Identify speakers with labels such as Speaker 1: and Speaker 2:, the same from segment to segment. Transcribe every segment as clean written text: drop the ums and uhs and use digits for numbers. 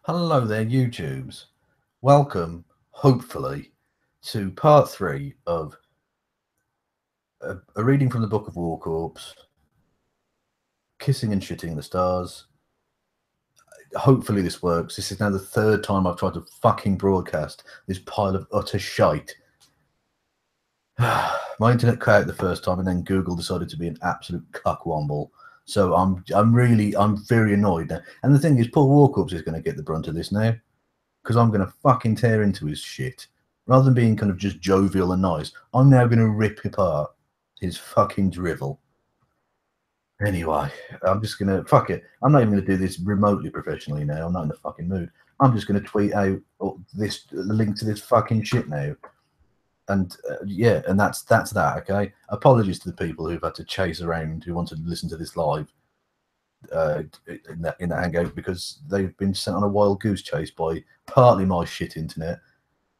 Speaker 1: Hello there, YouTubes. Welcome, hopefully, to part 3 of a reading from the Book of Warcorpse, Kissing and Shitting the Stars. Hopefully this works. This is now the third time I've tried to fucking broadcast this pile of utter shite. My internet cut out the first time, and then Google decided to be an absolute cuckwomble. So I'm very annoyed now. And the thing is, Paul Warcorpse is going to get the brunt of this now, because I'm going to fucking tear into his shit. Rather than being kind of just jovial and nice, I'm now going to rip apart his fucking drivel. Anyway, I'm just going to, fuck it. I'm not even going to do this remotely professionally now. I'm not in the fucking mood. I'm just going to tweet out the link to this fucking shit now. And yeah, and that's that, okay? Apologies to the people who've had to chase around, who wanted to listen to this live in that hangout, because they've been sent on a wild goose chase by partly my shit internet,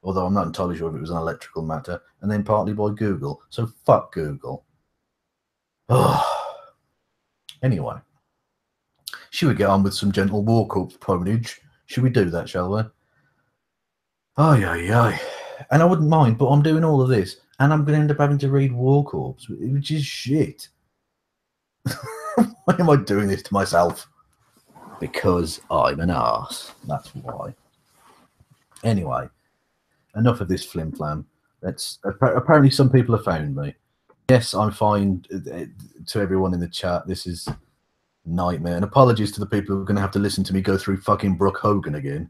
Speaker 1: although I'm not entirely sure if it was an electrical matter, and then partly by Google. So fuck Google. Anyway, should we get on with some gentle Warcorpse ponage? Should we do that, shall we? Ay. And I wouldn't mind, but I'm doing all of this, and I'm going to end up having to read Warcorpse, which is shit. Why am I doing this to myself? Because I'm an arse. That's why. Anyway, enough of this flim-flam. Apparently some people have found me. Yes, I'm fine. To everyone in the chat, this is nightmare. And apologies to the people who are going to have to listen to me go through fucking Brooke Hogan again.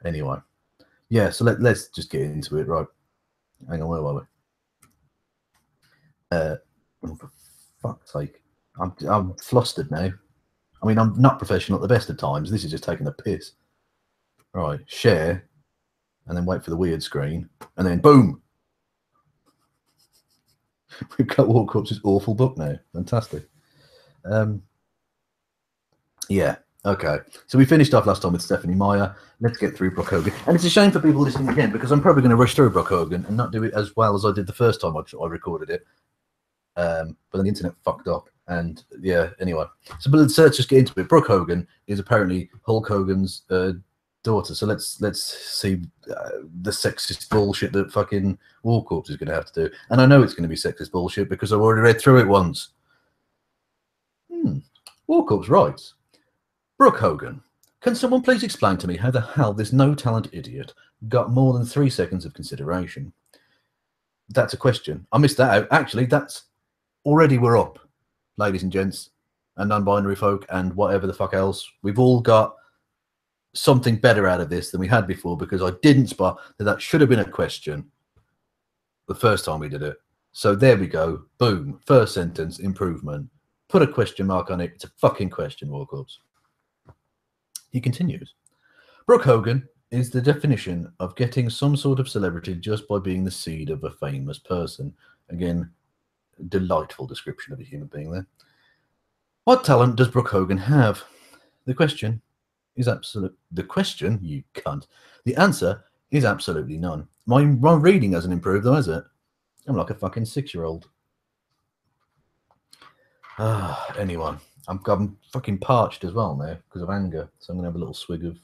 Speaker 1: Anyway. Yeah, so let's just get into it, right? Hang on, where were we? Oh, for fuck's sake. I'm flustered now. I mean, I'm not professional at the best of times. This is just taking a piss. Right, share, and then wait for the weird screen, and then boom! We've got Warcorpse's awful book now. Fantastic. Yeah, okay. So we finished off last time with Stephanie Meyer. Let's get through Brooke Hogan. And it's a shame for people listening again, because I'm probably going to rush through Brooke Hogan and not do it as well as I did the first time I recorded it. But then the internet fucked up. And yeah, anyway. So but let's just get into it. Brooke Hogan is apparently Hulk Hogan's daughter. So let's see the sexist bullshit that fucking Warcorpse is going to have to do. And I know it's going to be sexist bullshit because I've already read through it once. Warcorpse writes, Brooke Hogan, can someone please explain to me how the hell this no-talent idiot got more than 3 seconds of consideration? That's a question. I missed that out. Actually, that's already we're up, ladies and gents, and non-binary folk, and whatever the fuck else. We've all got something better out of this than we had before, because I didn't spot that should have been a question the first time we did it. So there we go. Boom. First sentence, improvement. Put a question mark on it. It's a fucking question, Warcorpse. He continues. Brooke Hogan is the definition of getting some sort of celebrity just by being the seed of a famous person. Again, delightful description of a human being there. What talent does Brooke Hogan have? The question is absolute. The question, you cunt. The answer is absolutely none. My reading hasn't improved though, has it? I'm like a fucking 6-year-old. Anyway, I'm fucking parched as well now because of anger. So I'm going to have a little swig of...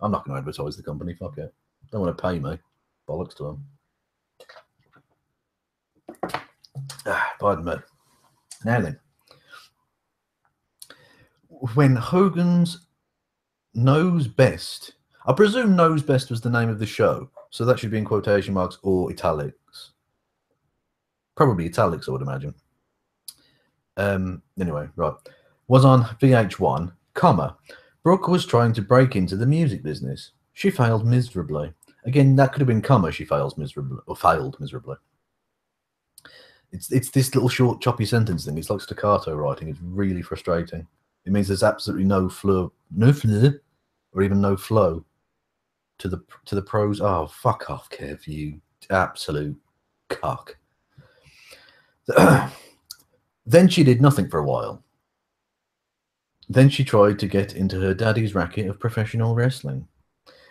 Speaker 1: I'm not going to advertise the company, fuck it. Don't want to pay me. Bollocks to them. Pardon me. Now then. When Hogan's knows best... I presume knows best was the name of the show. So that should be in quotation marks or italics. Probably italics, I would imagine. Anyway, right. Was on VH1, comma. Brooke was trying to break into the music business. She failed miserably. Again, that could have been comma, she fails miserably, or failed miserably. It's this little short choppy sentence thing. It's like staccato writing. It's really frustrating. It means there's absolutely no flow, or even no flow to the prose. Oh, fuck off, Kev, you absolute cock. Then she did nothing for a while. Then she tried to get into her daddy's racket of professional wrestling.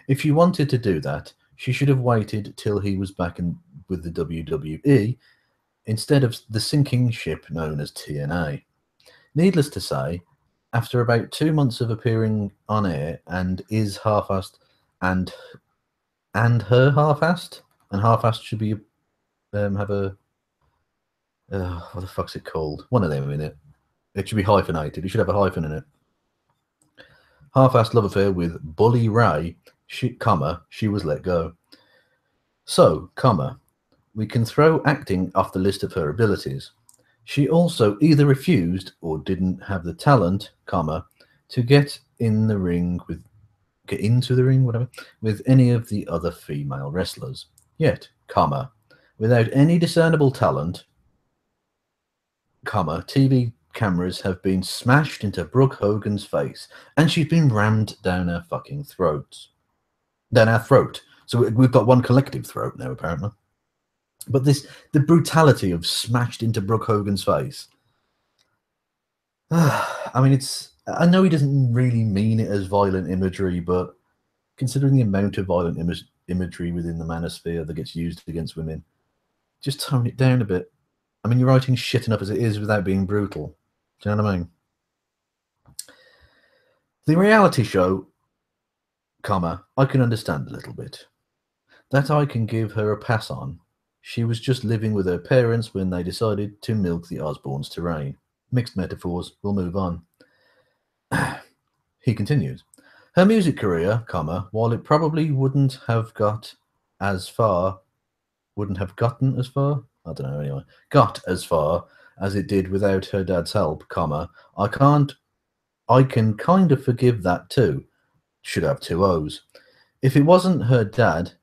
Speaker 1: If she wanted to do that, she should have waited till he was back with the WWE instead of the sinking ship known as TNA. Needless to say, After about 2 months of appearing on air and is half-assed and her half-assed, and half-assed should be have a what the fuck's it called? One of them in it. It should be hyphenated. It should have a hyphen in it. Half-assed love affair with Bully Ray, she was let go. So, we can throw acting off the list of her abilities. She also either refused or didn't have the talent, to get into the ring, with any of the other female wrestlers. Yet, without any discernible talent, TV cameras have been smashed into Brooke Hogan's face, and she's been rammed down our fucking throats. Down our throat. So we've got one collective throat now, apparently. But the brutality of smashed into Brooke Hogan's face. I mean, I know he doesn't really mean it as violent imagery, but considering the amount of violent imagery within the manosphere that gets used against women, just tone it down a bit. I mean, you're writing shit enough as it is without being brutal. Do you know what I mean? The reality show, I can understand a little bit. That I can give her a pass on. She was just living with her parents when they decided to milk the Osbournes' terrain. Mixed metaphors, we'll move on. He continues. Her music career, while it probably wouldn't have gotten as far, I don't know anyway, got as far as it did without her dad's help, I can kind of forgive that too. Should have 2 O's. If it wasn't her dad,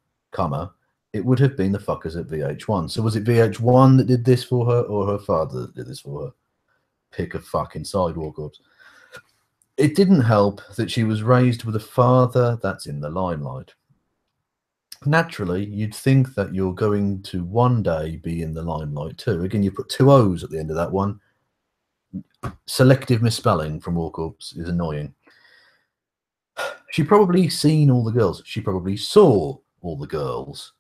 Speaker 1: it would have been the fuckers at VH1. So was it VH1 that did this for her or her father that did this for her? Pick a fucking side, Warcorpse. It didn't help that she was raised with a father that's in the limelight. Naturally, you'd think that you're going to one day be in the limelight too. Again, you put 2 O's at the end of that one. Selective misspelling from Warcorpse is annoying. She probably seen all the girls. She probably saw all the girls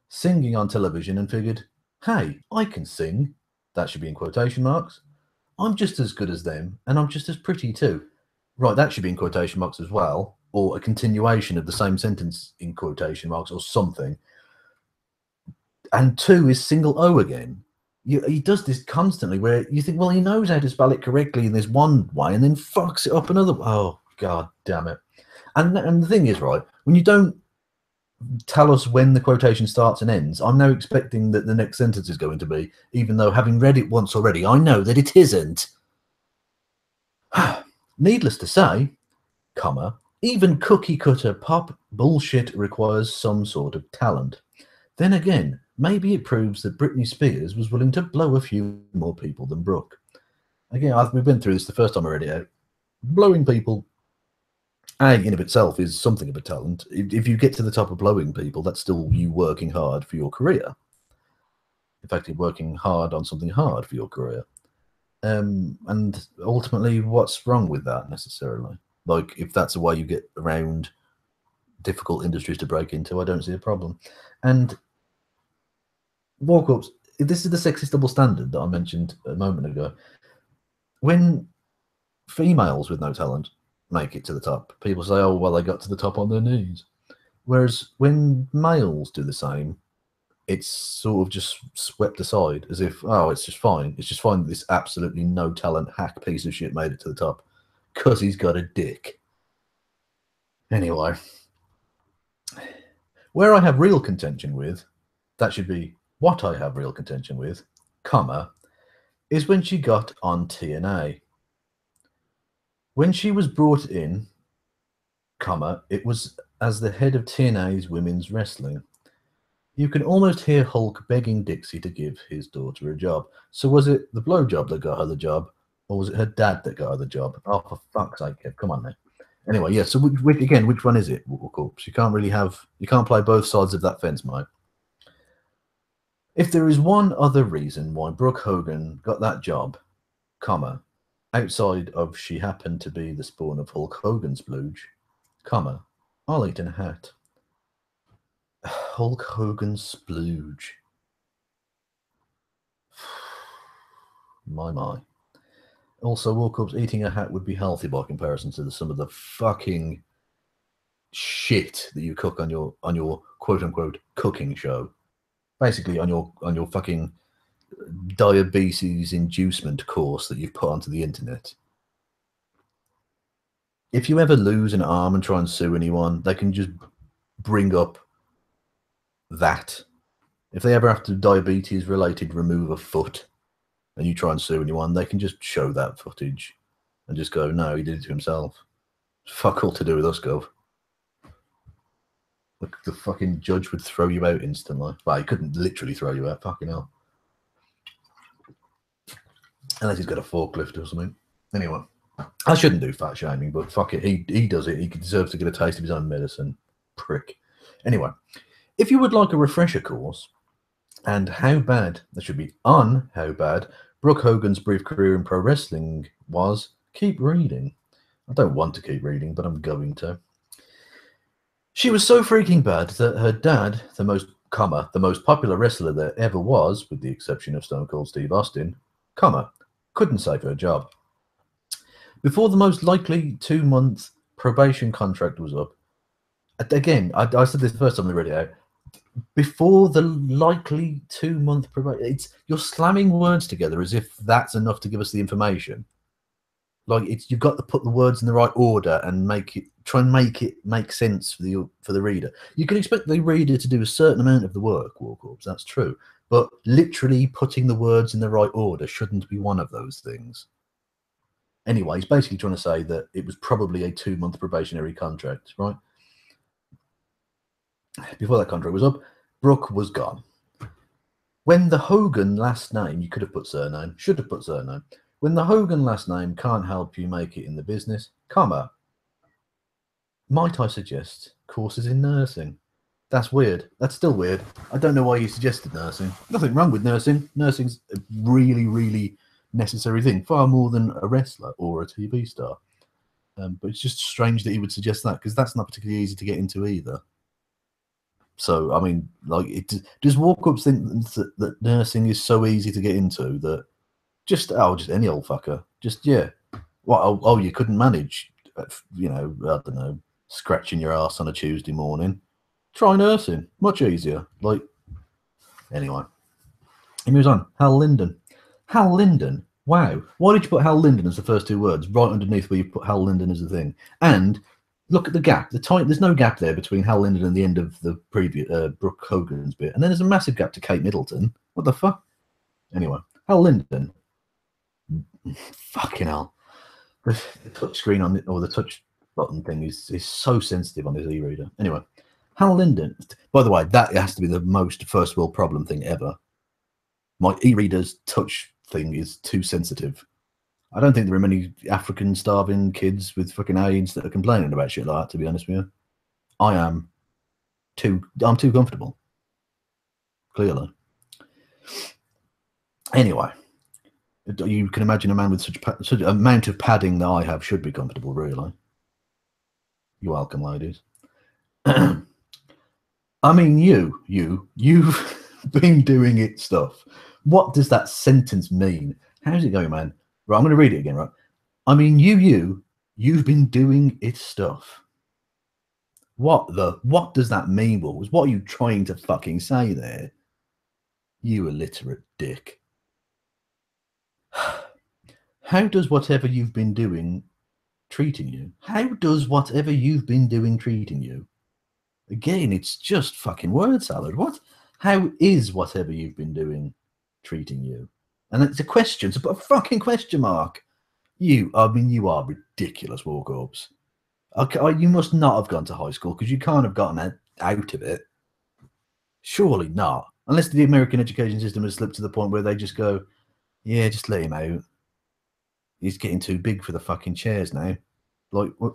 Speaker 1: singing on television and figured, hey, I can sing. That should be in quotation marks. I'm just as good as them, and I'm just as pretty too. Right, that should be in quotation marks as well, or a continuation of the same sentence in quotation marks or something. And 2 is single O again. He does this constantly where you think, well, he knows how to spell it correctly in this one way and then fucks it up another way. Oh, God damn it. And the thing is, right, when you don't tell us when the quotation starts and ends, I'm now expecting that the next sentence is going to be, even though having read it once already, I know that it isn't. Needless to say, even cookie-cutter pop bullshit requires some sort of talent. Then again, maybe it proves that Britney Spears was willing to blow a few more people than Brooke. Again, we've been through this the first time I read it out. Blowing people, in of itself, is something of a talent. If you get to the top of blowing people, that's still you working hard for your career. In fact, you're working hard on something hard for your career. And ultimately, what's wrong with that necessarily? Like, if that's a way you get around difficult industries to break into, I don't see a problem. And Warcorpse, this is the sexist double standard that I mentioned a moment ago. When females with no talent make it to the top, people say, oh, well, they got to the top on their knees. Whereas when males do the same, it's sort of just swept aside as if, oh, it's just fine. It's just fine that this absolutely no talent hack piece of shit made it to the top because he's got a dick. Anyway, where I have real contention with, that should be what I have real contention with, is when she got on TNA. When she was brought in, it was as the head of TNA's women's wrestling. You can almost hear Hulk begging Dixie to give his daughter a job. So was it the blowjob that got her the job, or was it her dad that got her the job? Oh, for fuck's sake, come on now. Anyway, yeah, so which one is it, Warcorpse? You can't play both sides of that fence, mate. If there is one other reason why Brooke Hogan got that job, outside of she happened to be the spawn of Hulk Hogan's splooge, I'll eat in a hat. Hulk Hogan's splooge. My. Also, Warcorpse eating a hat would be healthy by comparison to some of the fucking shit that you cook on your quote unquote cooking show. Basically, on your fucking diabetes inducement course that you've put onto the internet. If you ever lose an arm and try and sue anyone, they can just bring up that. If they ever have to diabetes related remove a foot and you try and sue anyone, they can just show that footage and just go, no, he did it to himself. Fuck all to do with us, Gov. The fucking judge would throw you out instantly. Well, he couldn't literally throw you out, fucking hell. Unless he's got a forklift or something. Anyway, I shouldn't do fat shaming, but fuck it, he does it. He deserves to get a taste of his own medicine. Prick. Anyway, if you would like a refresher course, and how bad, that should be on how bad, Brooke Hogan's brief career in pro wrestling was, keep reading. I don't want to keep reading, but I'm going to. She was so freaking bad that her dad, the most popular wrestler there ever was, with the exception of Stone Cold Steve Austin, couldn't save her job. Before the most likely 2-month probation contract was up, again, I said this the first time I read it out, before the likely 2-month probation, you're slamming words together as if that's enough to give us the information. Like you've got to put the words in the right order and try and make it make sense for the reader. You can expect the reader to do a certain amount of the work, Warcorpse, that's true. But literally putting the words in the right order shouldn't be one of those things. Anyway, he's basically trying to say that it was probably a 2-month probationary contract, right? Before that contract was up, Brooke was gone. When the Hogan last name, you could have put surname, should have put surname. When the Hogan last name can't help you make it in the business, might I suggest courses in nursing? That's weird. That's still weird. I don't know why you suggested nursing. Nothing wrong with nursing. Nursing's a really, really necessary thing, far more than a wrestler or a TV star. But it's just strange that he would suggest that, because that's not particularly easy to get into either. So, I mean, like, does Warcorpse think that nursing is so easy to get into that just any old fucker, well, you couldn't manage, I don't know, scratching your ass on a Tuesday morning. Try nursing, much easier. Like, anyway, he moves on. Hal Linden. Wow, why did you put Hal Linden as the first 2 words right underneath where you put Hal Linden as the thing? And look at the gap. There's no gap there between Hal Linden and the end of the previous Brooke Hogan's bit, and then there's a massive gap to Kate Middleton. What the fuck? Anyway, Hal Linden. Fucking hell. The touch screen on it, or the touch button thing is so sensitive on this e-reader. Anyway, Hal Linden. By the way, that has to be the most first world problem thing ever. My e-reader's touch thing is too sensitive. I don't think there are many African starving kids with fucking AIDS that are complaining about shit like that, to be honest with you. I'm too comfortable. Clearly. Anyway, you can imagine a man with such amount of padding that I have should be comfortable, really. You're welcome, ladies. I mean, you've been doing it stuff. What does that sentence mean? How's it going, man? Right, I'm going to read it again, right? I mean, you've been doing it stuff. What does that mean, Wolves? What are you trying to fucking say there? You illiterate dick. How does whatever you've been doing treating you? How does whatever you've been doing treating you? Again, it's just fucking word salad. What? How is whatever you've been doing treating you? And it's a question, so put a fucking question mark. You are ridiculous, Warcorpse. Okay, you must not have gone to high school, because you can't have gotten out of it. Surely not. Unless the American education system has slipped to the point where they just go, yeah, just let him out. He's getting too big for the fucking chairs now. Like, what?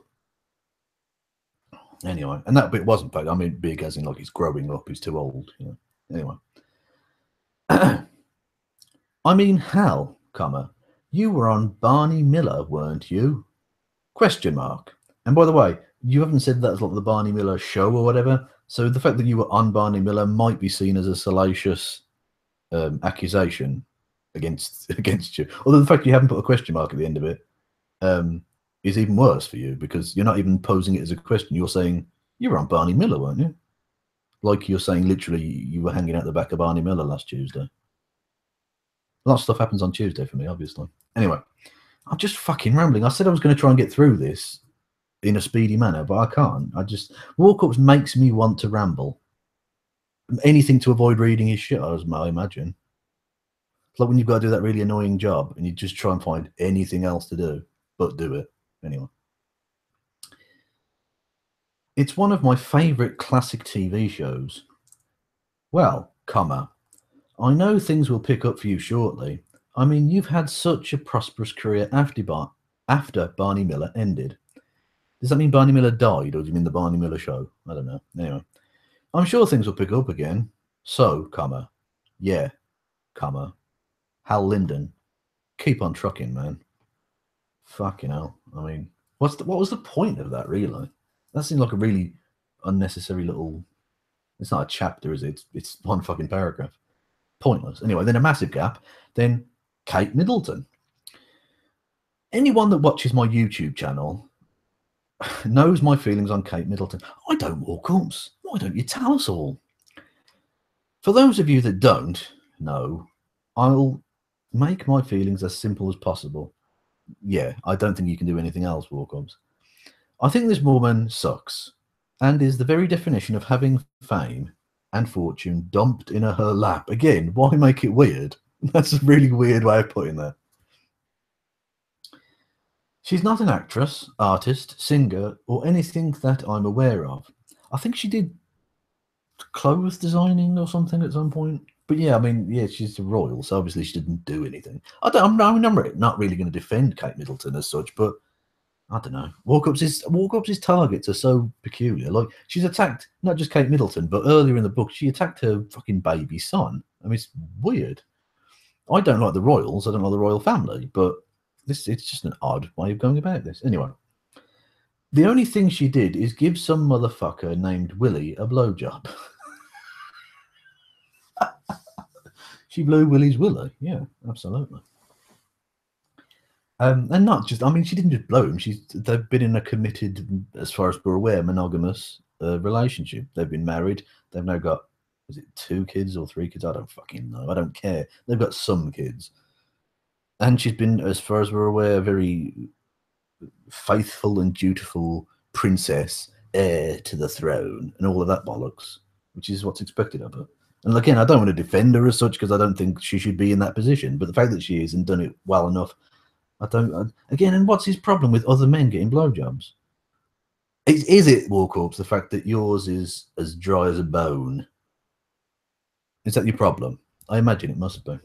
Speaker 1: Anyway, and that bit wasn't, I mean, big as in like he's growing up, he's too old, you know. Anyway. I mean, Hal, you were on Barney Miller, weren't you? Question mark. And by the way, you haven't said that's like the Barney Miller show or whatever. So the fact that you were on Barney Miller might be seen as a salacious accusation. against you. Although the fact you haven't put a question mark at the end of it is even worse for you, because you're not even posing it as a question. You're saying you were on Barney Miller, weren't you? Like you're saying literally you were hanging out the back of Barney Miller last Tuesday. A lot of stuff happens on Tuesday for me, obviously. Anyway, I'm just fucking rambling. I said I was going to try and get through this in a speedy manner, but I can't. Warcorpse makes me want to ramble. Anything to avoid reading his shit, I imagine. It's like when you've got to do that really annoying job and you just try and find anything else to do, but do it. Anyway. It's one of my favourite classic TV shows. Well, I know things will pick up for you shortly. I mean, you've had such a prosperous career after Barney Miller ended. Does that mean Barney Miller died, or do you mean the Barney Miller show? I don't know. Anyway, I'm sure things will pick up again. So, yeah, Hal Linden, keep on trucking, man. Fucking hell. I mean, what was the point of that, really? That seemed like a really unnecessary little... It's not a chapter, is it? It's one fucking paragraph. Pointless. Anyway, then a massive gap. Then Kate Middleton. Anyone that watches my YouTube channel knows my feelings on Kate Middleton. I don't, Warcorpse. Why don't you tell us all? For those of you that don't know, I'll make my feelings as simple as possible. Yeah, I don't think you can do anything else, Warcorpse. I think this woman sucks and is the very definition of having fame and fortune dumped in her lap. Again, why make it weird? That's a really weird way of putting that. She's not an actress, artist, singer, or anything that I'm aware of. I think she did clothes designing or something at some point. But yeah, I mean, yeah, she's a royal, so obviously she didn't do anything. I'm not really going to defend Kate Middleton as such, but I don't know. Warcorpse's targets are so peculiar. Like, she's attacked not just Kate Middleton, but earlier in the book, she attacked her fucking baby son. I mean, it's weird. I don't like the royals. I don't like the royal family, but it's just an odd way of going about this. Anyway, the only thing she did is give some motherfucker named Willie a blowjob. She blew Willie's willy. Yeah, absolutely. And not just, I mean, she didn't just blow him. They've been in a committed, as far as we're aware, monogamous relationship. They've been married. They've now got, is it 2 kids or 3 kids? I don't fucking know. I don't care. They've got some kids. And she's been, as far as we're aware, a very faithful and dutiful princess, heir to the throne, and all of that bollocks, which is what's expected of her. And again, I don't want to defend her as such, because I don't think she should be in that position. But the fact that she is and done it well enough, again, and what's his problem with other men getting blowjobs? Is it, Warcorpse, the fact that yours is as dry as a bone? Is that your problem? I imagine it must be.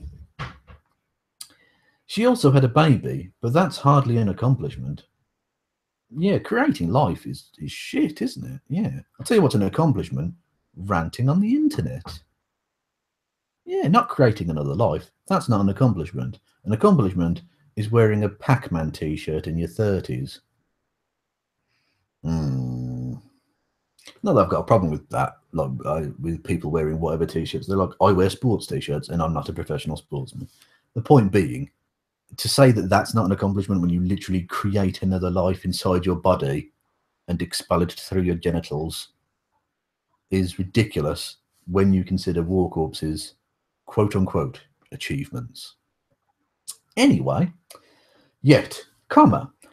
Speaker 1: She also had a baby, but that's hardly an accomplishment. Yeah, creating life is shit, isn't it? Yeah. I'll tell you what's an accomplishment. Ranting on the internet. Yeah, not creating another life. That's not an accomplishment. An accomplishment is wearing a Pac-Man t-shirt in your 30s. Not that I've got a problem with that, like with people wearing whatever t-shirts. They're like, I wear sports t-shirts and I'm not a professional sportsman. The point being, to say that that's not an accomplishment when you literally create another life inside your body and expel it through your genitals is ridiculous when you consider Warcorpse's quote-unquote achievements. Anyway, yet,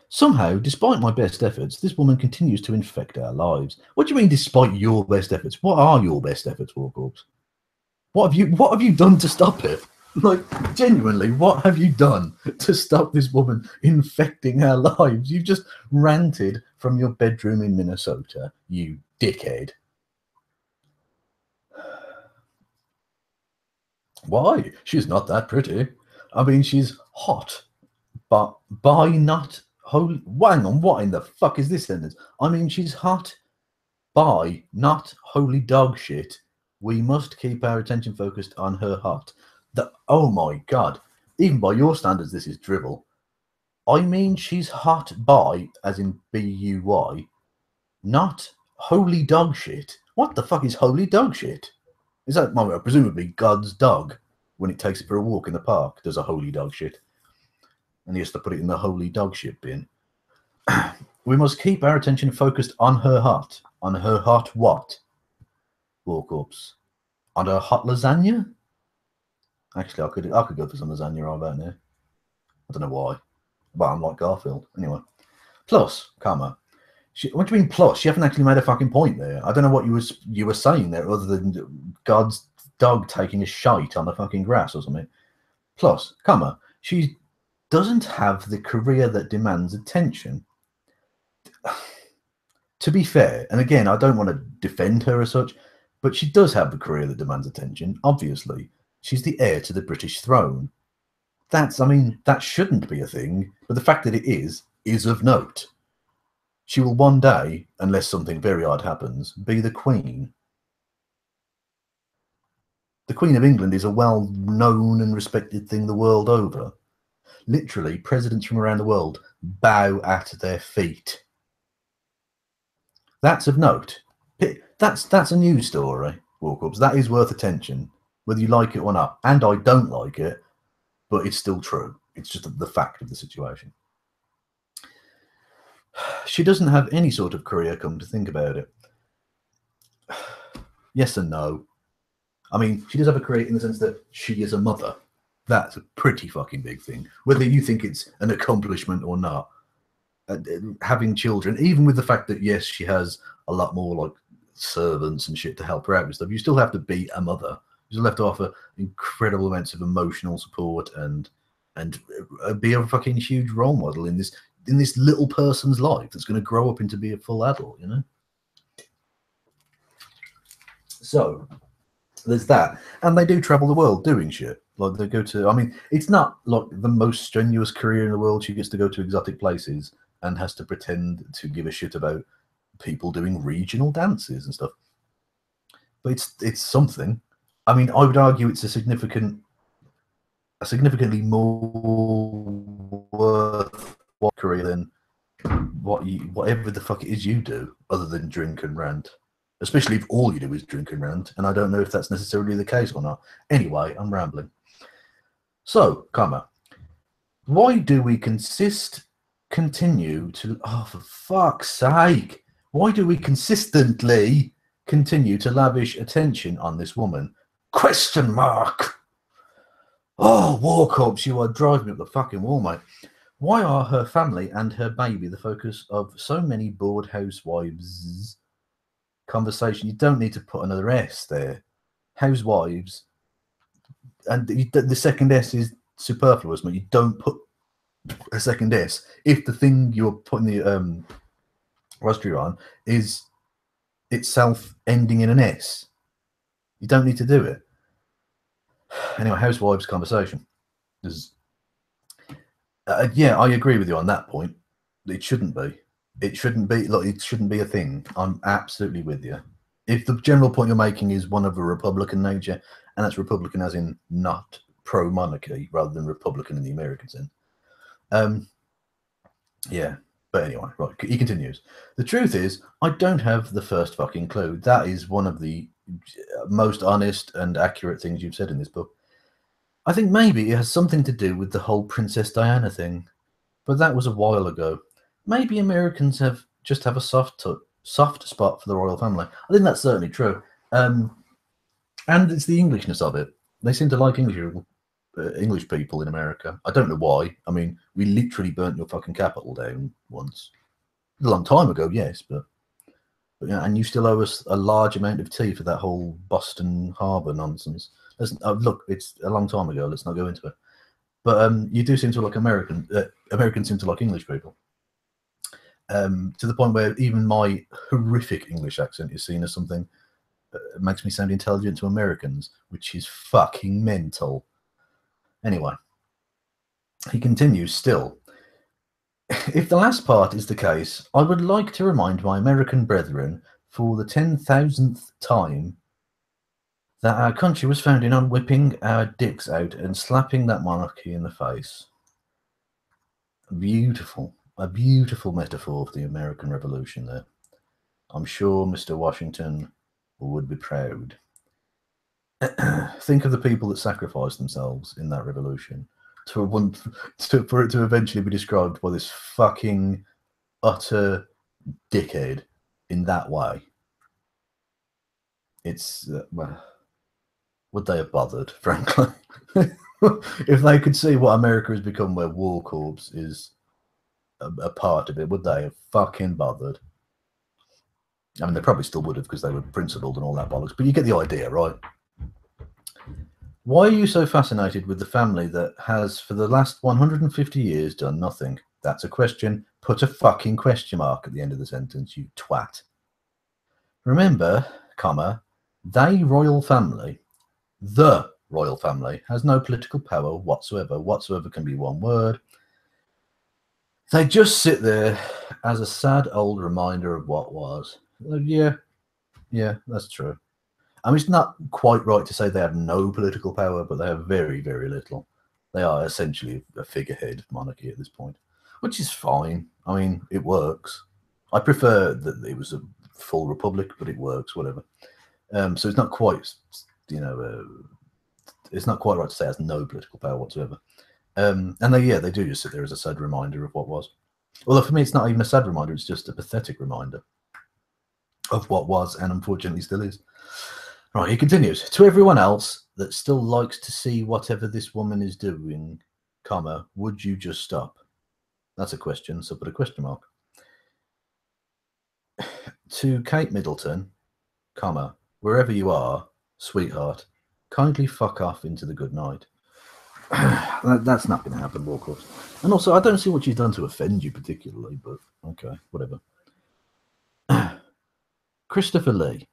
Speaker 1: somehow, despite my best efforts, this woman continues to infect our lives. What do you mean, despite your best efforts? What are your best efforts, Warcorpse? What have you done to stop it? Like, genuinely, what have you done to stop this woman infecting our lives? You've just ranted from your bedroom in Minnesota, you dickhead. Why? She's not that pretty. I mean, she's hot, but by not holy... Hang on, what in the fuck is this sentence? I mean, she's hot by not holy dog shit. We must keep our attention focused on her hot. Oh my god. Even by your standards, this is drivel. I mean, she's hot by, as in B-U-Y, not holy dog shit. What the fuck is holy dog shit? Is that, well, presumably God's dog? when it takes it for a walk in the park, does a holy dog shit. And he has to put it in the holy dog shit bin. We must keep our attention focused on her heart. On her heart what? Warcorpse. On her hot lasagna? Actually, I could go for some lasagna right about now. I don't know why. But I'm like Garfield. Anyway. Plus, comma. What do you mean plus? You haven't actually made a fucking point there. I don't know what you were saying there other than God's dog taking a shite on the fucking grass or something. Plus, comma. She doesn't have the career that demands attention. To be fair, and again, I don't want to defend her as such, but she does have the career that demands attention, obviously. She's the heir to the British throne. That shouldn't be a thing, but the fact that it is of note. She will one day, unless something very odd happens, be the Queen. The Queen of England is a well-known and respected thing the world over. Literally, presidents from around the world bow at their feet. That's of note. That's a news story, Warcorpse. That is worth attention, whether you like it or not. And I don't like it, but it's still true. It's just the fact of the situation. She doesn't have any sort of career, come to think about it. Yes and no. I mean, she does have a career in the sense that she is a mother. That's a pretty fucking big thing. Whether you think it's an accomplishment or not, having children, even with the fact that, yes, she has a lot more like servants and shit to help her out with stuff, you still have to be a mother. You still have to offer incredible amounts of emotional support and be a fucking huge role model in this little person's life that's going to grow up into be a full adult, you know? So there's that. And they do travel the world doing shit. Like they go to, I mean, it's not like the most strenuous career in the world. She gets to go to exotic places and has to pretend to give a shit about people doing regional dances and stuff. But it's something. I mean, I would argue it's a significantly more worthwhile career than whatever the fuck it is you do other than drink and rant. Especially if all you do is drink and rant, and I don't know if that's necessarily the case or not. Anyway, I'm rambling. So, comma. Why do we continue to, oh, for fuck's sake, why do we consistently continue to lavish attention on this woman? Question mark. Oh, Warcorpse, you are driving me up the fucking wall, mate. Why are her family and her baby the focus of so many bored housewives' conversation? You don't need to put another S there. Housewives. And the second S is superfluous, but you don't put a second S if the thing you're putting the rostry on is itself ending in an S. You don't need to do it. Anyway, housewives conversation. Yeah, I agree with you on that point. It shouldn't be. It shouldn't be. Look, it shouldn't be a thing. I'm absolutely with you. If the general point you're making is one of a Republican nature, and that's Republican as in not pro-monarchy, rather than Republican in the American sense. Yeah, but anyway, right, he continues. The truth is, I don't have the first fucking clue. That is one of the most honest and accurate things you've said in this book. I think maybe it has something to do with the whole Princess Diana thing, but that was a while ago. Maybe Americans just have a soft spot for the royal family. I think that's certainly true. And it's the Englishness of it. They seem to like English people in America. I don't know why. I mean, we literally burnt your fucking capital down once. A long time ago, yes, but yeah, and you still owe us a large amount of tea for that whole Boston Harbor nonsense. Look, it's a long time ago. Let's not go into it. But you do seem to like Americans seem to like English people. To the point where even my horrific English accent is seen as something that makes me sound intelligent to Americans, which is fucking mental. Anyway, he continues still. If the last part is the case, I would like to remind my American brethren for the 10,000th time that our country was founded on whipping our dicks out and slapping that monarchy in the face. Beautiful. A beautiful metaphor for the American Revolution there. I'm sure Mr. Washington would be proud. Think of the people that sacrificed themselves in that revolution for it to eventually be described by this fucking utter dickhead in that way. It's well, would they have bothered, frankly? If they could see what America has become, where Warcorpse is a part of it, would they have fucking bothered? I mean, they probably still would have because they were principled and all that bollocks, but you get the idea, right? Why are you so fascinated with the family that has, for the last 150 years, done nothing? That's a question. Put a fucking question mark at the end of the sentence, you twat. Remember, comma, the royal family has no political power whatsoever. Whatsoever can be one word. They just sit there as a sad old reminder of what was. Yeah, that's true. I mean, it's not quite right to say they have no political power, but they have very, very little. They are essentially a figurehead monarchy at this point, which is fine. I mean, it works. I prefer that it was a full republic, but it works, whatever. So it's not quite, it's not quite right to say it has no political power whatsoever. And they do just sit there as a sad reminder of what was. Although for me, it's not even a sad reminder; it's just a pathetic reminder of what was, and unfortunately still is. Right, he continues. To everyone else that still likes to see whatever this woman is doing, comma, would you just stop? That's a question, so put a question mark. To Kate Middleton, comma, wherever you are, sweetheart, kindly fuck off into the good night. That's not going to happen, Warcorpse. And also, I don't see what she's done to offend you particularly, but okay, whatever. Christopher Lee.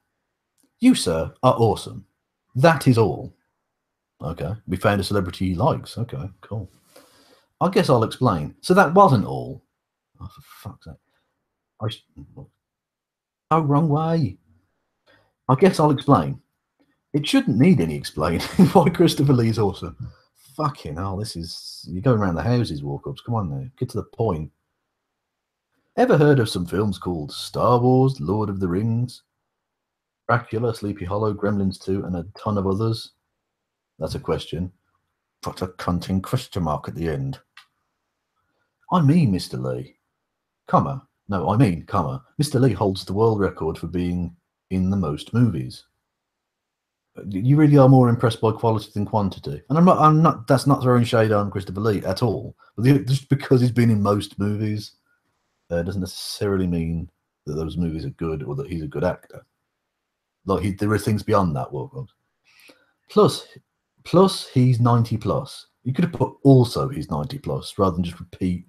Speaker 1: You, sir, are awesome. That is all. Okay. We found a celebrity he likes. Okay, cool. I guess I'll explain. So that wasn't all. Oh, for fuck's sake. Oh, wrong way. I guess I'll explain. It shouldn't need any explaining why Christopher Lee's awesome. Fucking hell, you're going around the houses, Warcorpse. Come on now, get to the point. Ever heard of some films called Star Wars, Lord of the Rings, Dracula, Sleepy Hollow, Gremlins 2, and a ton of others? That's a question. Put a cunting question mark at the end. I mean, Mr. Lee, comma. No, I mean, comma. Mr. Lee holds the world record for being in the most movies. You really are more impressed by quality than quantity. And I'm not, that's not throwing shade on Christopher Lee at all. But just because he's been in most movies doesn't necessarily mean that those movies are good or that he's a good actor. Like, there are things beyond that, Warcorpse. Plus, he's 90 plus. You could have put also he's 90 plus rather than just repeat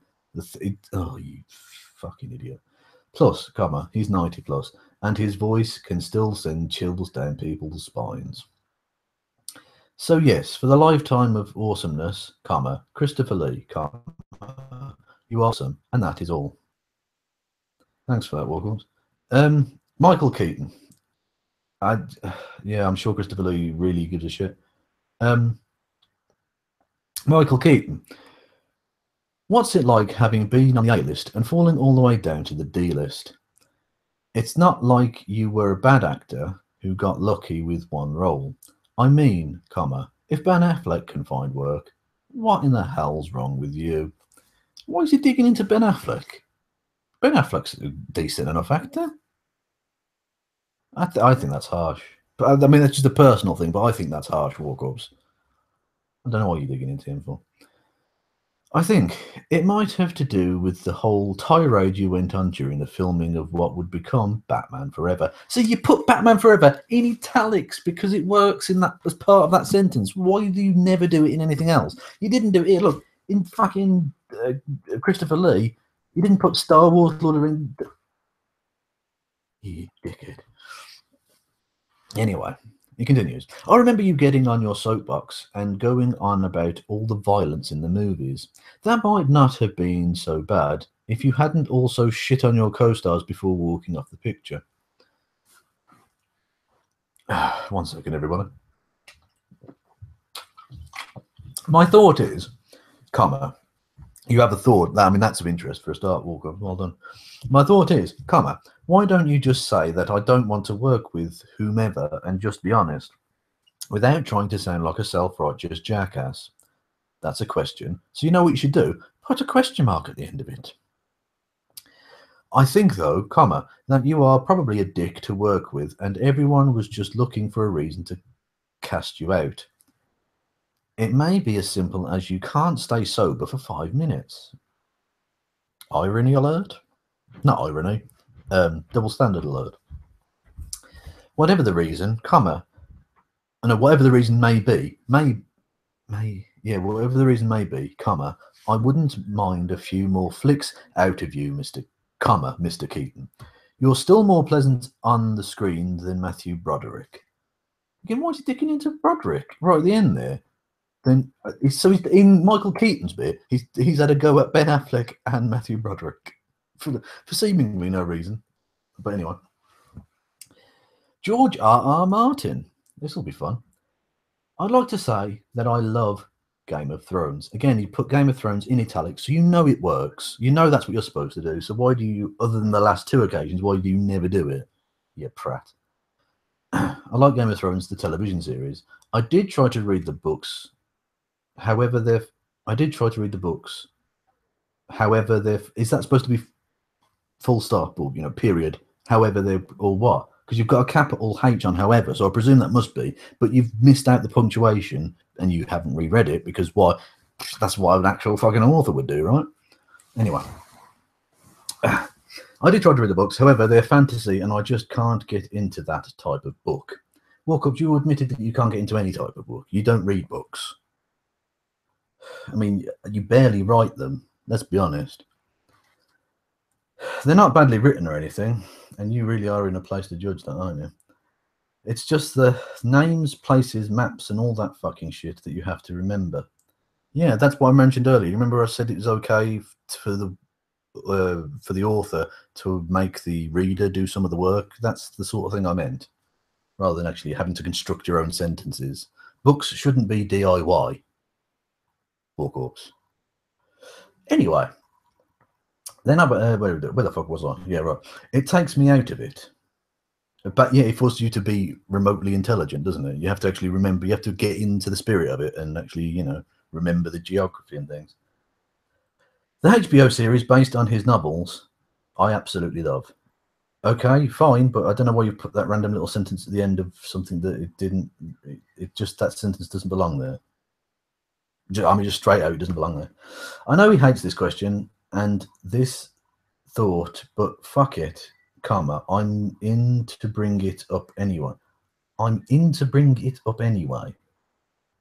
Speaker 1: oh, you fucking idiot. Plus, comma, he's 90 plus, and his voice can still send chills down people's spines. So yes, for the lifetime of awesomeness, comma, Christopher Lee, comma, you are awesome, and that is all. Thanks for that, Warcorpse. Michael Keaton. Yeah, I'm sure Christopher Lee really gives a shit. Michael Keaton. What's it like having been on the A-list and falling all the way down to the D-list? It's not like you were a bad actor who got lucky with one role. I mean, comma, if Ben Affleck can find work, what in the hell's wrong with you? Why is he digging into Ben Affleck? Ben Affleck's a decent enough actor. I think that's harsh. But I mean, that's just a personal thing, but I think that's harsh, Warcorpse. I don't know what you're digging into him for. I think it might have to do with the whole tirade you went on during the filming of what would become Batman Forever. So you put Batman Forever in italics because it works in that as part of that sentence. Why do you never do it in anything else? You didn't do it here. Look, in fucking Christopher Lee, you didn't put Star Wars, Lord of the Rings. You dickhead. Anyway, he continues. I remember you getting on your soapbox and going on about all the violence in the movies. That might not have been so bad if you hadn't also shit on your co-stars before walking off the picture. 1 second, everybody. My thought is, comma, you have a thought. I mean, that's of interest for a start, Walker. Well done. My thought is, comma, why don't you just say that I don't want to work with whomever and just be honest? without trying to sound like a self-righteous jackass? That's a question. So you know what you should do? Put a question mark at the end of it. I think, though, comma, that you are probably a dick to work with, and everyone was just looking for a reason to cast you out. It may be as simple as you can't stay sober for 5 minutes. Irony alert? Not irony. Double standard alert. Whatever the reason, comma, no, whatever the reason may be, whatever the reason may be, comma, I wouldn't mind a few more flicks out of you, Mr. Keaton. You're still more pleasant on the screen than Matthew Broderick. Again, why is he dicking into Broderick right at the end there? Then, he's in Michael Keaton's bit. He's had a go at Ben Affleck and Matthew Broderick for seemingly no reason. But anyway, George R.R. Martin. This will be fun. I'd like to say that I love Game of Thrones. Again, you put Game of Thrones in italics, so you know it works. You know that's what you're supposed to do. So why do you, other than the last 2 occasions, why do you never do it? You prat. I like Game of Thrones, the television series. I did try to read the books. However, is that supposed to be full stop or, period? However, or what? Because you've got a capital H on however, so I presume that must be, but you've missed out the punctuation and you haven't reread it, because why? That's what an actual fucking author would do, right? Anyway, I did try to read the books, however, they're fantasy and I just can't get into that type of book. Warcorpse, you admitted that you can't get into any type of book. You don't read books. I mean, you barely write them, let's be honest. They're not badly written or anything, and you really are in a place to judge that, aren't you? It's just the names, places, maps, and all that fucking shit that you have to remember. Yeah, that's what I mentioned earlier. You remember I said it was okay for the author to make the reader do some of the work? That's the sort of thing I meant, rather than actually having to construct your own sentences. Books shouldn't be DIY. Warcorpse. Anyway, then where the fuck was I? Yeah, right. It takes me out of it. But yeah, it forces you to be remotely intelligent, doesn't it? You have to actually remember. You have to get into the spirit of it and actually, remember the geography and things. The HBO series based on his novels, I absolutely love. Okay, fine, but I don't know why you put that random little sentence at the end of something that it didn't. It just, that sentence doesn't belong there. Just straight out, it doesn't belong there. I know he hates this question and this thought, but fuck it, comma, I'm in to bring it up anyway.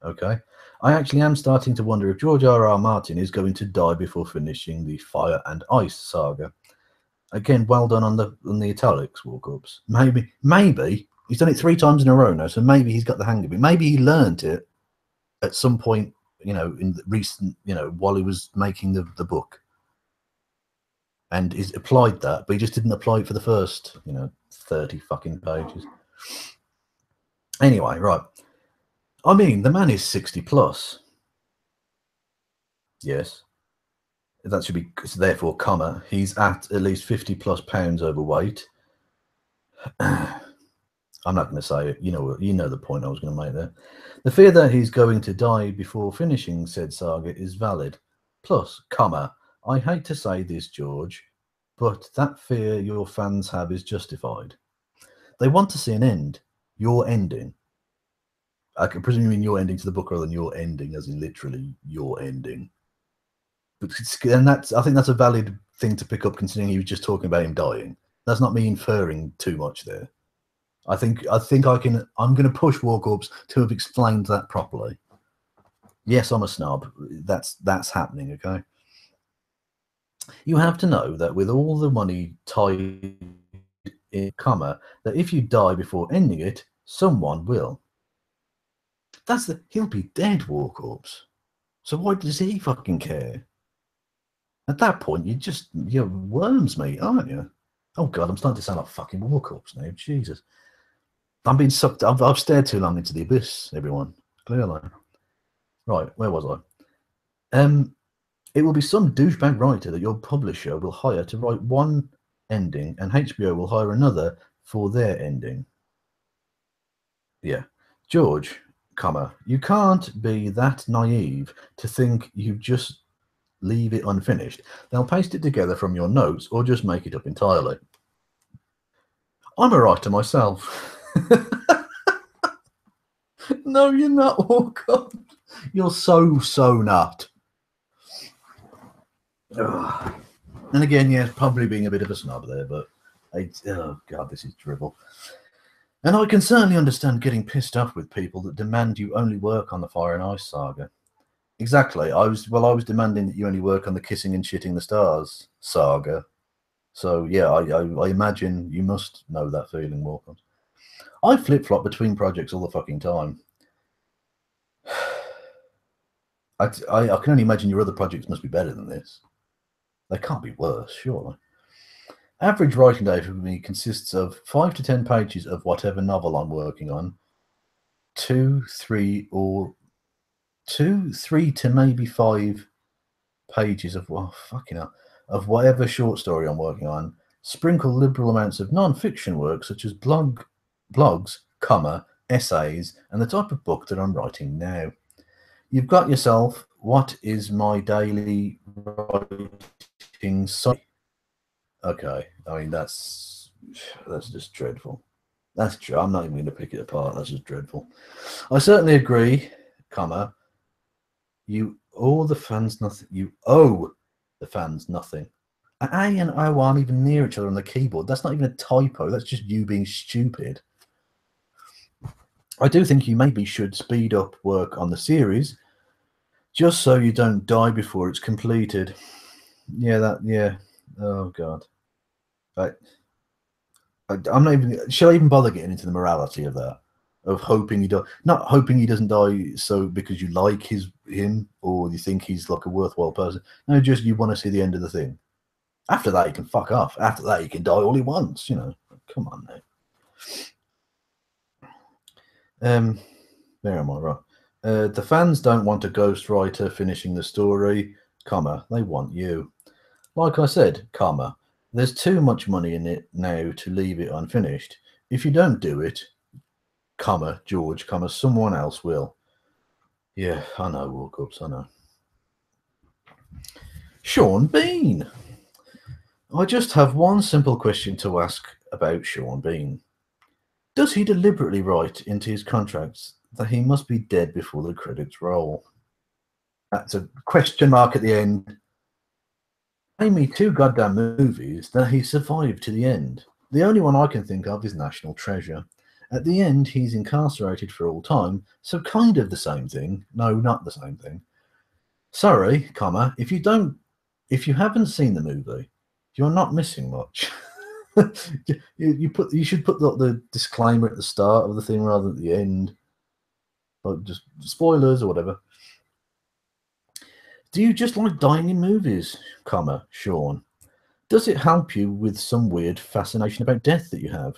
Speaker 1: Okay? I actually am starting to wonder if George R.R. Martin is going to die before finishing the Fire and Ice saga. Again, well done on the italics, Warcorpse. Maybe he's done it 3 times in a row now, so maybe he's got the hang of it. Maybe he learned it at some point, in the recent, while he was making the book, and he's applied that, but he just didn't apply it for the first, 30 fucking pages. Anyway, right. I mean, the man is 60 plus. Yes. That should be, so therefore, comma, he's at least 50 plus pounds overweight. I'm not going to say it. You know the point I was going to make there. The fear that he's going to die before finishing said saga is valid. Plus, comma, I hate to say this, George, but that fear your fans have is justified. They want to see an end. Your ending. I can presume you mean your ending to the book rather than your ending, as in literally your ending. And I think that's a valid thing to pick up, considering he was just talking about him dying. That's not me inferring too much there. I'm going to push Warcorpse to have explained that properly. Yes, I'm a snob. That's happening, okay? You have to know that with all the money tied in, comma, that if you die before ending it, someone will. He'll be dead, Warcorpse. So why does he fucking care? At that point, you're worms, mate, aren't you? Oh God, I'm starting to sound like fucking Warcorpse now. Jesus. I'm being sucked. I've stared too long into the abyss, everyone. Clearly. Right, where was I? It will be some douchebag writer that your publisher will hire to write one ending, and HBO will hire another for their ending. Yeah. George, comma, you can't be that naive to think you just leave it unfinished. They'll paste it together from your notes or just make it up entirely. I'm a writer myself. No, you're not, Warcorpse. You're so not. Ugh. And again, yeah, probably being a bit of a snob there, but oh god, this is dribble. And I can certainly understand getting pissed off with people that demand you only work on the Fire and Ice saga. Exactly. I was demanding that you only work on the Kissing and Shitting the Stars saga. So yeah, I imagine you must know that feeling, Warcorpse. I flip-flop between projects all the fucking time. I can only imagine your other projects must be better than this. They can't be worse, surely. Average writing day for me consists of 5 to 10 pages of whatever novel I'm working on, 2, 3 to maybe 5 pages of, well, fucking hell, of whatever short story I'm working on, sprinkle liberal amounts of non-fiction work such as blogs, essays, and the type of book that I'm writing now. You've got yourself, what is my daily writing site? Okay, I mean, that's just dreadful. That's true. I'm not even going to pick it apart. That's just dreadful. I certainly agree, you owe the fans nothing. You owe the fans nothing. An A and O aren't even near each other on the keyboard. That's not even a typo. That's just you being stupid. I do think you maybe should speed up work on the series, just so you don't die before it's completed. Yeah. Oh god. I'm not even. Shall I even bother getting into the morality of that? Of hoping he does, not hoping he doesn't die, so because you like him or you think he's like a worthwhile person. No, just you want to see the end of the thing. After that, he can fuck off. After that, he can die all he wants. You know, come on now. Where am I? Right. The fans don't want a ghostwriter finishing the story, they want you. Like I said, there's too much money in it now to leave it unfinished. If you don't do it, George, someone else will. Yeah, I know, Warcorpse, I know. Sean Bean. I just have one simple question to ask about Sean Bean. Does he deliberately write into his contracts that he must be dead before the credits roll? That's a question mark at the end. Name me 2 goddamn movies that he survived to the end. The only one I can think of is National Treasure. At the end, he's incarcerated for all time, so kind of the same thing. No, not the same thing. Sorry, if you haven't seen the movie, you're not missing much. you should put the disclaimer at the start of the thing rather than at the end. Like just spoilers or whatever. Do you just like dying in movies, Sean? Does it help you with some weird fascination about death that you have?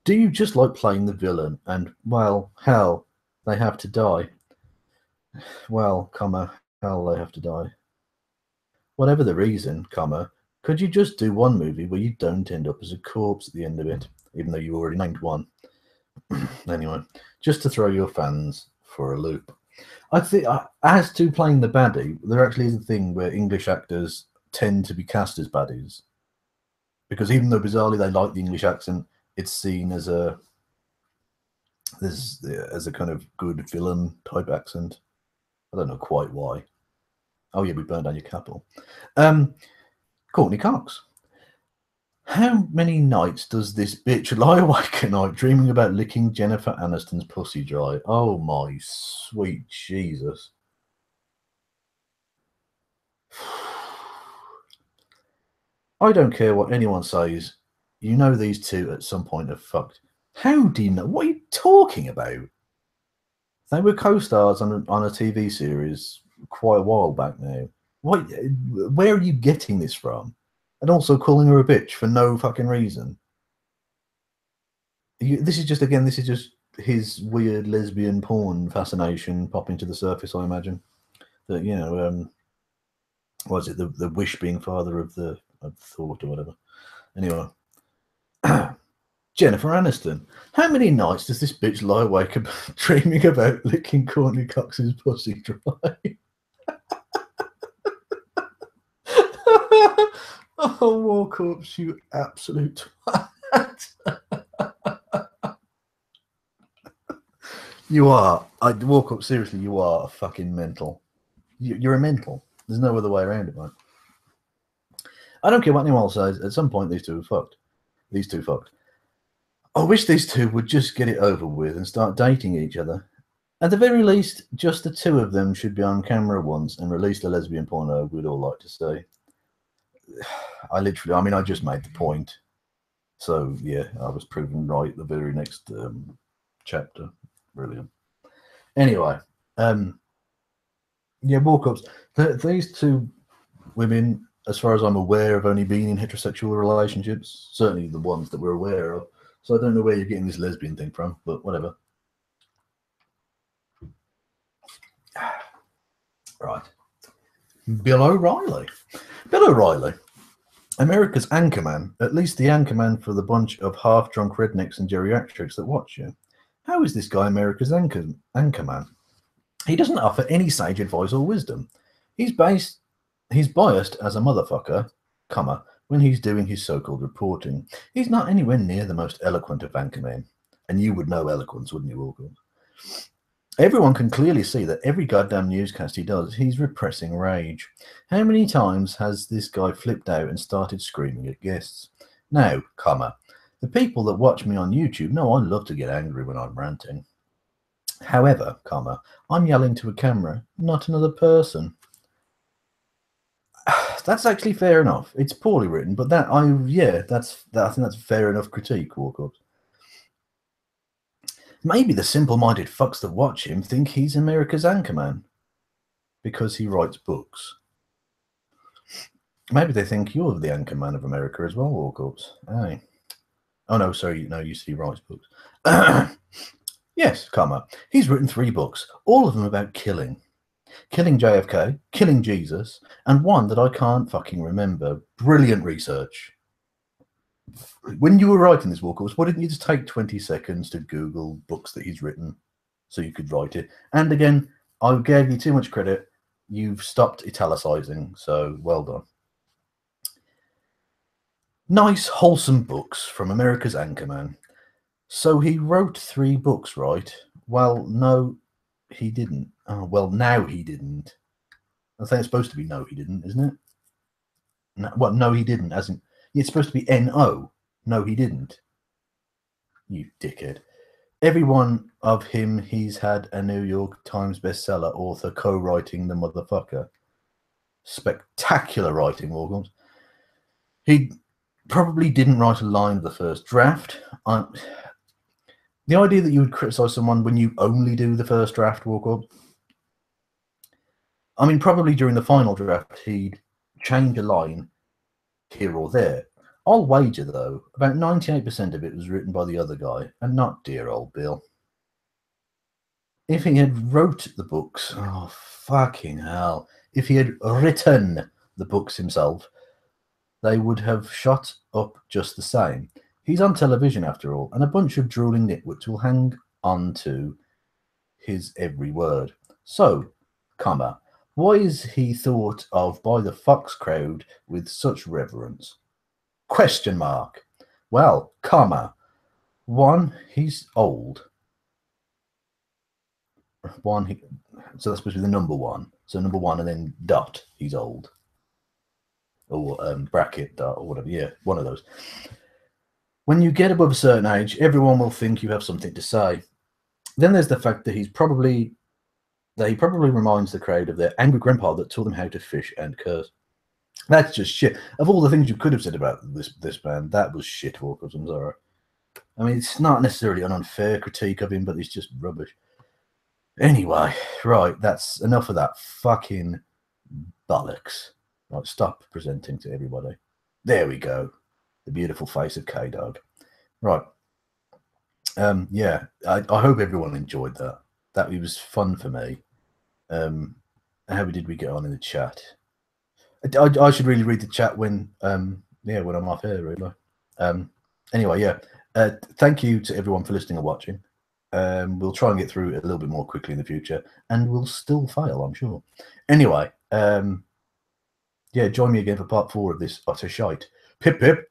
Speaker 1: Do you just like playing the villain and, well, hell, they have to die? Well, hell, they have to die. Whatever the reason, could you just do one movie where you don't end up as a corpse at the end of it, even though you already named one? Anyway, just to throw your fans for a loop. I think, as to playing the baddie, there actually is a thing where English actors tend to be cast as baddies. Because even though bizarrely they like the English accent, it's seen as a kind of good villain type accent. I don't know quite why. Oh yeah, we burned down your capital. Courtney Cox. How many nights does this bitch lie awake at night dreaming about licking Jennifer Aniston's pussy dry? Oh my sweet Jesus. I don't care what anyone says. You know these two at some point have fucked. How do you know? What are you talking about? They were co-stars on a TV series quite a while back now. Where are you getting this from? And also calling her a bitch for no fucking reason. This is just his weird lesbian porn fascination popping to the surface, I imagine. That, you know, was it the wish being father of thought or whatever? Anyway. Jennifer Aniston. How many nights does this bitch lie awake dreaming about licking Courtney Cox's pussy dry? Oh, Warcorpse, you absolute twat. You are. Warcorpse, seriously, you are a fucking mental. You're a mental. There's no other way around it, man. I don't care what anyone else says. At some point, these two are fucked. These two fucked. I wish these two would just get it over with and start dating each other. At the very least, just the two of them should be on camera once and release the lesbian porno we'd all like to see. I just made the point. So, yeah, I was proven right the very next chapter. Brilliant. Anyway, yeah, Warcorpse. These two women, as far as I'm aware, have only been in heterosexual relationships. Certainly the ones that we're aware of. So I don't know where you're getting this lesbian thing from, but whatever. Right. Bill O'Reilly. Bill O'Reilly. America's anchorman, at least the anchorman for the bunch of half-drunk rednecks and geriatrics that watch you. How is this guy America's anchorman? He doesn't offer any sage advice or wisdom. He's biased as a motherfucker, when he's doing his so-called reporting. He's not anywhere near the most eloquent of anchormen. And you would know eloquence, wouldn't you, Wilkins? Everyone can clearly see that every goddamn newscast he does, he's repressing rage. How many times has this guy flipped out and started screaming at guests? Now, the people that watch me on YouTube know I love to get angry when I'm ranting. However, I'm yelling to a camera, not another person. That's actually fair enough. It's poorly written, but I think that's fair enough critique, Warcorpse. Maybe the simple-minded fucks that watch him think he's America's anchorman because he writes books. Maybe they think you're the anchorman of America as well, Warcorpse. Hey. Oh, no, sorry. No, you said he writes books. Yes, he's written 3 books, all of them about killing. Killing JFK, killing Jesus, and one that I can't fucking remember. Brilliant research. When you were writing this, Warcorpse, why didn't you just take 20 seconds to Google books that he's written so you could write it? And again, I gave you too much credit. You've stopped italicizing, so well done. Nice, wholesome books from America's anchorman. So he wrote 3 books, right? Well, no, he didn't. Oh, well, now he didn't. I think it's supposed to be no, he didn't, isn't it? No, well, no, he didn't. As in, it's supposed to be N-O. No, he didn't. You dickhead. Every one of him, he's had a New York Times bestseller author co-writing the motherfucker. Spectacular writing, Warcorpse. He probably didn't write a line of the first draft. The idea that you would criticize someone when you only do the first draft, Warcorpse. I mean, probably during the final draft, he'd change a line here or there. I'll wager, though, about 98% of it was written by the other guy, and not dear old Bill. If he had wrote the books, oh, fucking hell. If he had written the books himself, they would have shot up just the same. He's on television, after all, and a bunch of drooling nitwits will hang on to his every word. So, why is he thought of by the Fox crowd with such reverence? Question mark. Well, 1, he's old. So that's supposed to be the number 1. So number 1 and then dot, he's old. Or bracket dot or whatever. Yeah, one of those. When you get above a certain age, everyone will think you have something to say. Then there's the fact that he probably reminds the crowd of their angry grandpa that taught them how to fish and curse. That's just shit. Of all the things you could have said about this man, that was shit, Warcorpse. I'm sorry. I mean, it's not necessarily an unfair critique of him, but it's just rubbish. Anyway, right, that's enough of that fucking bollocks. Right, stop presenting to everybody. There we go. The beautiful face of K-Dog. Right. Yeah, I hope everyone enjoyed that. That was fun for me. How did we get on in the chat? I should really read the chat when I'm off here, really. Anyway, yeah. Thank you to everyone for listening and watching. We'll try and get through it a little bit more quickly in the future, and we'll still fail, I'm sure. Anyway, yeah, join me again for part 4 of this utter shite. Pip pip.